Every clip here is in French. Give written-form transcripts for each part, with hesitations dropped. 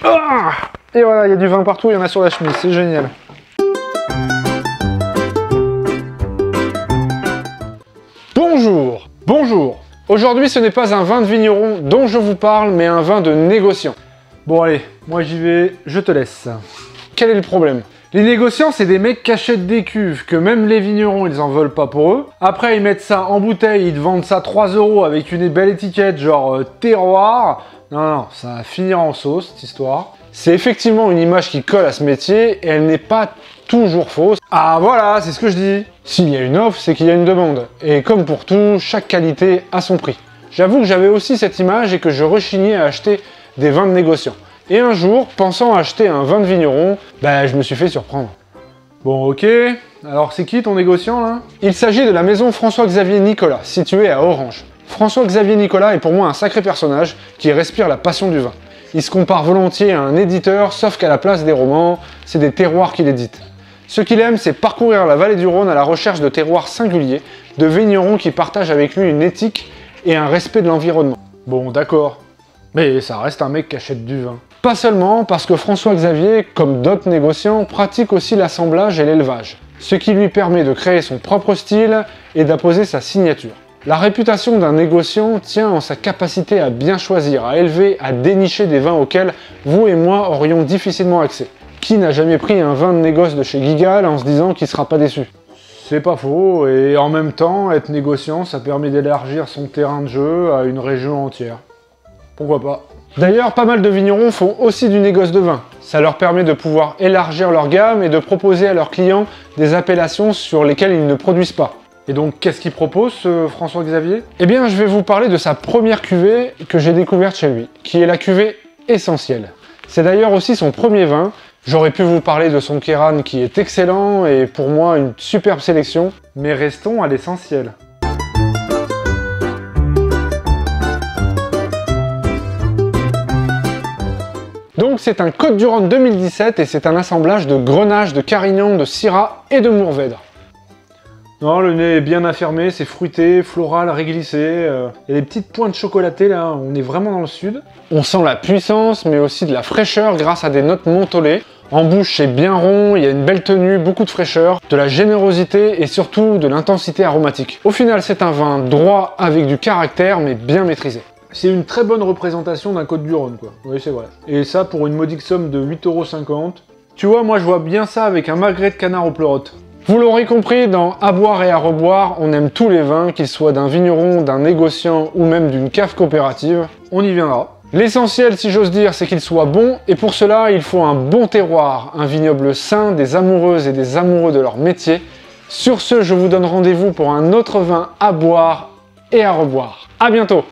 Ah, et voilà, il y a du vin partout, il y en a sur la chemise, c'est génial. Bonjour, bonjour. Aujourd'hui, ce n'est pas un vin de vigneron dont je vous parle, mais un vin de négociant. Bon allez, moi j'y vais, je te laisse. Quel est le problème? Les négociants, c'est des mecs qui achètent des cuves, que même les vignerons, ils en veulent pas pour eux. Après, ils mettent ça en bouteille, ils te vendent ça 3 € avec une belle étiquette, genre terroir. Non, ça va finir en sauce, cette histoire. C'est effectivement une image qui colle à ce métier, et elle n'est pas toujours fausse. Ah voilà, c'est ce que je dis. S'il y a une offre, c'est qu'il y a une demande. Et comme pour tout, chaque qualité a son prix. J'avoue que j'avais aussi cette image et que je rechignais à acheter des vins de négociants. Et un jour, pensant acheter un vin de vigneron, je me suis fait surprendre. Bon ok, alors c'est qui ton négociant là? Il s'agit de la maison François-Xavier Nicolas, située à Orange. François-Xavier Nicolas est pour moi un sacré personnage qui respire la passion du vin. Il se compare volontiers à un éditeur, sauf qu'à la place des romans, c'est des terroirs qu'il édite. Ce qu'il aime, c'est parcourir la vallée du Rhône à la recherche de terroirs singuliers, de vignerons qui partagent avec lui une éthique et un respect de l'environnement. Bon d'accord, mais ça reste un mec qui achète du vin. Pas seulement parce que François-Xavier, comme d'autres négociants, pratique aussi l'assemblage et l'élevage, ce qui lui permet de créer son propre style et d'apposer sa signature. La réputation d'un négociant tient en sa capacité à bien choisir, à élever, à dénicher des vins auxquels vous et moi aurions difficilement accès. Qui n'a jamais pris un vin de négoce de chez Guigal en se disant qu'il ne sera pas déçu? C'est pas faux, et en même temps, être négociant, ça permet d'élargir son terrain de jeu à une région entière. Pourquoi pas? D'ailleurs, pas mal de vignerons font aussi du négoce de vin. Ça leur permet de pouvoir élargir leur gamme et de proposer à leurs clients des appellations sur lesquelles ils ne produisent pas. Et donc, qu'est-ce qu'il propose, ce François-Xavier? Eh bien, je vais vous parler de sa première cuvée que j'ai découverte chez lui, qui est la cuvée Essentielle. C'est d'ailleurs aussi son premier vin. J'aurais pu vous parler de son Kéran qui est excellent et pour moi une superbe sélection, mais restons à l'essentiel. Donc c'est un Côtes-du-Rhône 2017 et c'est un assemblage de Grenache, de Carignan, de Syrah et de Mourvèdre. Non, le nez est bien affermé, c'est fruité, floral, réglissé. Il y a des petites pointes chocolatées là, on est vraiment dans le sud. On sent la puissance mais aussi de la fraîcheur grâce à des notes mentholées. En bouche c'est bien rond, il y a une belle tenue, beaucoup de fraîcheur, de la générosité et surtout de l'intensité aromatique. Au final c'est un vin droit avec du caractère mais bien maîtrisé. C'est une très bonne représentation d'un Côtes-du-Rhône quoi, oui c'est vrai. Et ça pour une modique somme de 8,50 €. Tu vois, moi je vois bien ça avec un magret de canard aux pleurotes. Vous l'aurez compris, dans À boire et à reboire, on aime tous les vins, qu'ils soient d'un vigneron, d'un négociant ou même d'une cave coopérative. On y viendra. L'essentiel, si j'ose dire, c'est qu'il soit bon, et pour cela, il faut un bon terroir, un vignoble sain, des amoureuses et des amoureux de leur métier. Sur ce, je vous donne rendez-vous pour un autre vin à boire et à reboire. À bientôt!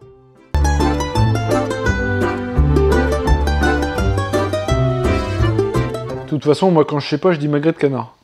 De toute façon, moi quand je sais pas, je dis magret de canard.